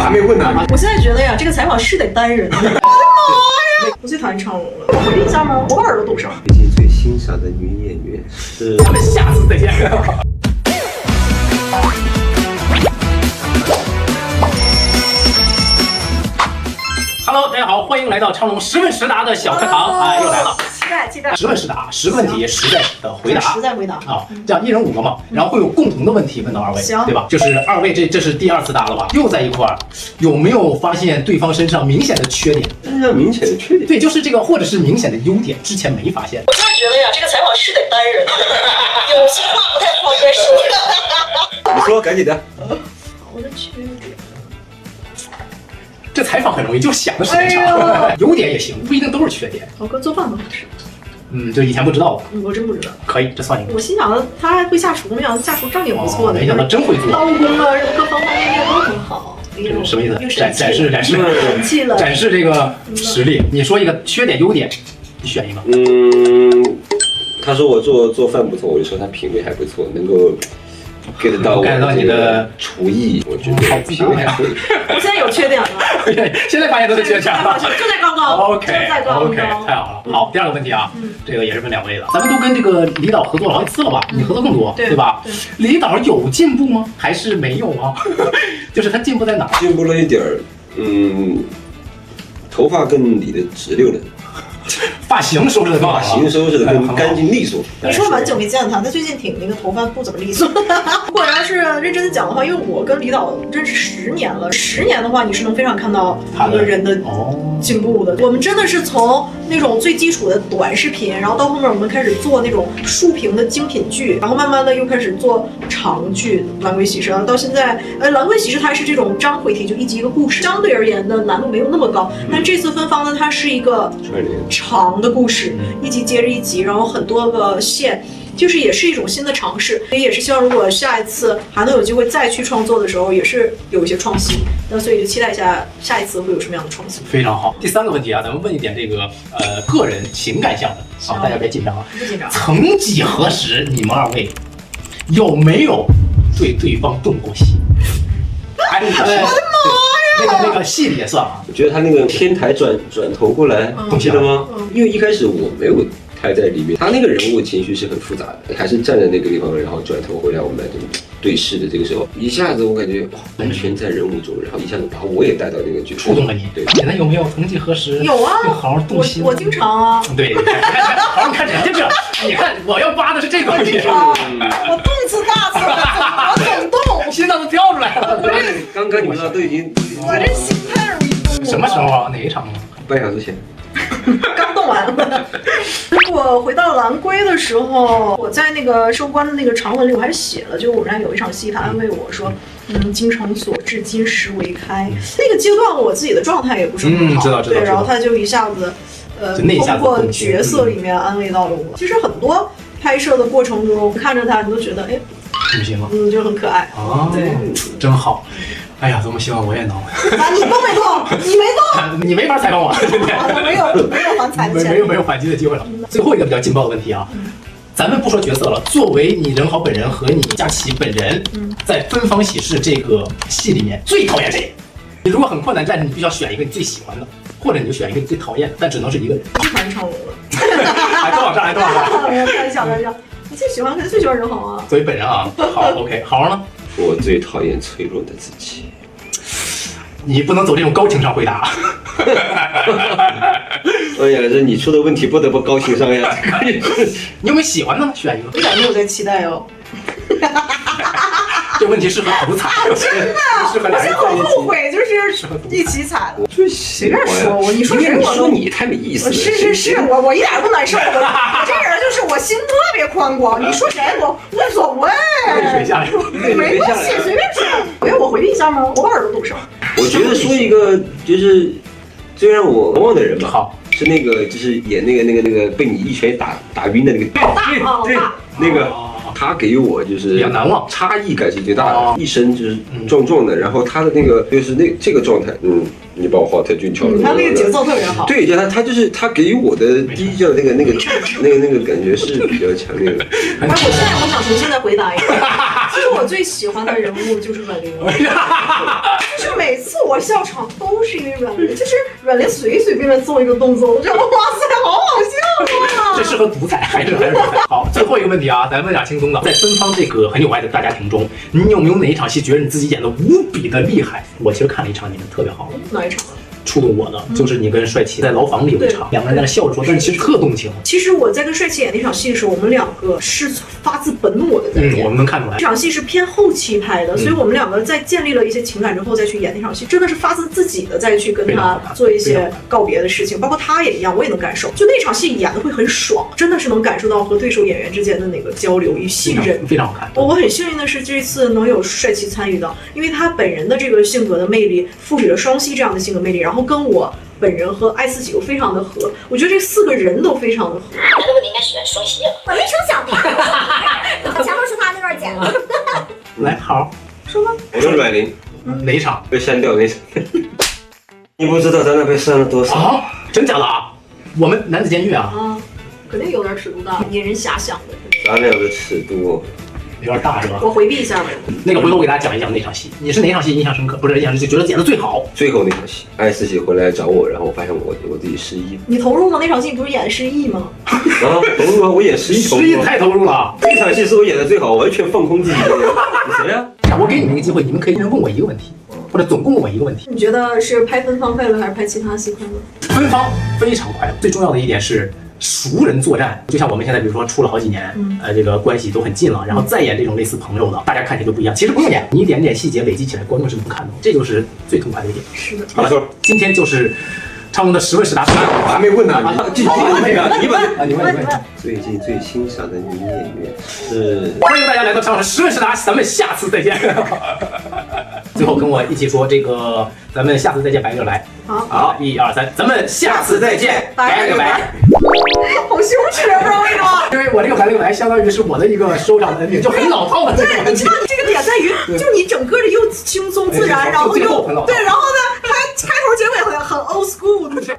还没问呢。我现在觉得呀，这个采访是得单人的。我的妈呀！我最讨厌成龙了，我回忆一下吗？我把耳朵堵上。最近最欣赏的女演员是，咱们下次再见。Hello， 大家好，欢迎来到昌隆实问实答的小课堂啊，又来了。期待。实问实答，10个问题实在的回答，实在回答啊，这样一人5个嘛，然后会有共同的问题问到2位，行，对吧？就是2位这是第2次答了吧？又在一块儿，有没有发现对方身上明显的缺点？明显的缺点，对，就是这个，或者是明显的优点，之前没发现。我现在觉得呀，这个采访是得单人的，有些话不太方便说。你说赶紧的。我的缺点。这采访很容易，就想的时间长，优点也行，不一定都是缺点。豪哥做饭不好吃，就以前不知道，我真不知道。可以，这算一个。我心想他还会下厨，没想到下厨这么也不错的，没想到真会做，刀工啊，各方面面都很好。什么意思？展示神器了，展示这个实力。你说一个缺点、优点，你选一个。他说我做饭不错，我就说他品味还不错，能够 get 到你的厨艺，我觉得品味还可以。我现在有缺点了，现在发现都是缺点了，就在刚刚。OK，太好了。好，第2个问题啊，这个也是问2位的。咱们都跟这个李导合作了好几次了吧？你合作更多，对吧？李导有进步吗？还是没有啊？就是他进步在哪？进步了一点儿，头发更理的直溜了。发型收拾的更好，发型收拾的更干净利索。你说蛮久没见他最近挺那个头发不怎么利索。如果要是认真的讲的话，因为我跟李导认识10年了，10年的话，你是能非常看到一个人的进步的。我们真的是从那种最基础的短视频，然后到后面我们开始做那种竖屏的精品剧，然后慢慢的又开始做长剧《蓝龟喜事》，到现在，蓝龟喜事它是这种章回体，就一集一个故事，相对而言的难度没有那么高。但这次芬芳呢，它是一个长的故事，一集接着一集，然后很多个线，就是也是一种新的尝试，也是希望如果下一次还能有机会再去创作的时候，也是有一些创新。那所以就期待一下下一次会有什么样的创新。非常好。第3个问题啊，咱们问一点这个个人情感向的，好，大家别紧张啊，不紧张。曾几何时，你们2位有没有对对方动过心？我的妈呀！那个戏里也算啊。我觉得他那个天台转头过来，记得吗？因为一开始我没有太在里面，他那个人物情绪是很复杂的，还是站在那个地方，然后转头回来我们来对视的这个时候，一下子我感觉完全在人物中，然后一下子把我也带到那个角色，触动了你。对，现在有没有曾几何时有啊，好好动心？我经常啊。对，好好看人家这，你看我要挖的是这个问题。我动次大次，我总动，心脏都跳出来了。刚刚你们都已经，我这心太容易动了。什么时候啊？哪一场啊？半小时前。刚动完了。如果回到蓝龟的时候，我在那个收官的那个长文里，我还写了，就是我们俩有一场戏，他安慰我说，精诚所至，金石为开。那个阶段我自己的状态也不是很好，知道。对，然后他就一下子，通过角色里面安慰到了我。其实很多拍摄的过程中，看着他，你都觉得，不行吗？就很可爱。对，真好。哎呀，多么希望我也能！你都没动，你没动，你没法采访我，没有还采的钱，没有反击的机会了。最后一个比较劲爆的问题啊，咱们不说角色了，作为你任豪本人和你佳琪本人，在《芬芳喜事》这个戏里面最讨厌谁？你如果很困难，但是你必须要选一个你最喜欢的，或者你就选一个你最讨厌的，但只能是一个人。最讨厌成龙了，都往上，开玩笑。你最喜欢任豪啊？作为本人啊，好 ，OK， 好呢。我最讨厌脆弱的自己。你不能走这种高情商回答。哎呀，这你出的问题不得不高情商呀。你有没有喜欢的呢？选一个。一点没有在期待哦。这问题适合独踩，真的，我现在很后悔，就是一起踩了。随便说，你说谁我都你太没意思了。是，我一点都不难受。我这人就是我心特别宽广，你说谁我无所谓。没下来，没关系，随便说。我回避一下吗？我把耳朵堵上。我觉得说一个就是最让我难忘的人吧。好，是那个就是演那个被你一拳打晕的那个。对，那个。他给我就是比较难忘，差异感是最大的，一身就是壮壮的，然后他的那个就是这个状态，你把我画太俊俏了，他那个节奏特别好。对，他就是他给我的第一叫那个感觉是比较强烈的。我想重新再回答一个，其实我最喜欢的人物就是阮玲，就是每次我我笑场都是因为阮玲，就是阮玲随便做一个动作，我觉得哇塞，好好笑啊！这适合独裁还是独裁？好，最后一个问题啊，咱问点轻松的。在芬芳这个很有爱的大家庭中，你有没有哪一场戏觉得你自己演的无比的厉害？我其实看了一场，你们特别好。哪一场？触动我的就是你跟帅气在牢房里有一场，两个人在那笑着说，但是其实特动情。其实我在跟帅气演那场戏的时候，我们两个是发自本我的在演，我们能看出来。这场戏是偏后期拍的，所以我们两个在建立了一些情感之后再去演那场戏，真的是发自自己的再去跟他做一些告别的事情，包括他也一样，我也能感受。就那场戏演的会很爽，真的是能感受到和对手演员之间的那个交流与信任，非常好看。我很幸运的是这次能有帅气参与到，因为他本人的这个性格的魅力赋予了双熙这样的性格魅力，然后跟我本人和爱四喜又非常的合，我觉得这4个人都非常的合。那个应该选双熙了，我没成想的，全都是他那段剪的。来，好，说吧。我跟阮玲哪一场被删掉那场？你不知道咱俩被删了多少啊？真假的啊？我们男子监狱啊，肯定有点尺度大，引人遐想的。咱俩的尺度有点大是吧？我回避一下吧。那个回头我给大家讲一讲那场戏，你是哪场戏印象深刻？不是印象深刻，就觉得演的最好。最后那场戏，爱四喜回来找我，然后我发现我自己失忆了。你投入吗？那场戏你不是演失忆吗？啊，投入啊！我演失忆，失忆太投入了。这场戏是我演的最好，完全放空自己的。你谁呀？我给你们一个机会，你们可以一人问我一个问题，或者总共问我一个问题。你觉得是拍芬芳快乐还是拍其他戏快乐？芬芳非常快乐，最重要的一点是熟人作战，就像我们现在比如说处了好几年，这个关系都很近了，然后再演这种类似朋友的，大家看起来就不一样。其实不用演，你一点点细节累积起来，观众是能看懂，这就是最痛快的一点。是的，好了，今天就是昌隆的10问10答。我还没问呢，你问。你问。最近最欣赏的女演员是？欢迎大家来到昌隆的10问10答，咱们下次再见。最后跟我一起说这个，咱们下次再见，白个来。好，1、2、3，咱们下次再见，拜个拜。好羞耻啊！为什么？因为我这个白个来，相当于是我的一个收场的 ending，就很老套的这个问题。这个点在于，就你整个的又轻松自然，然后又对，然后呢，还开头结尾很 old school 的。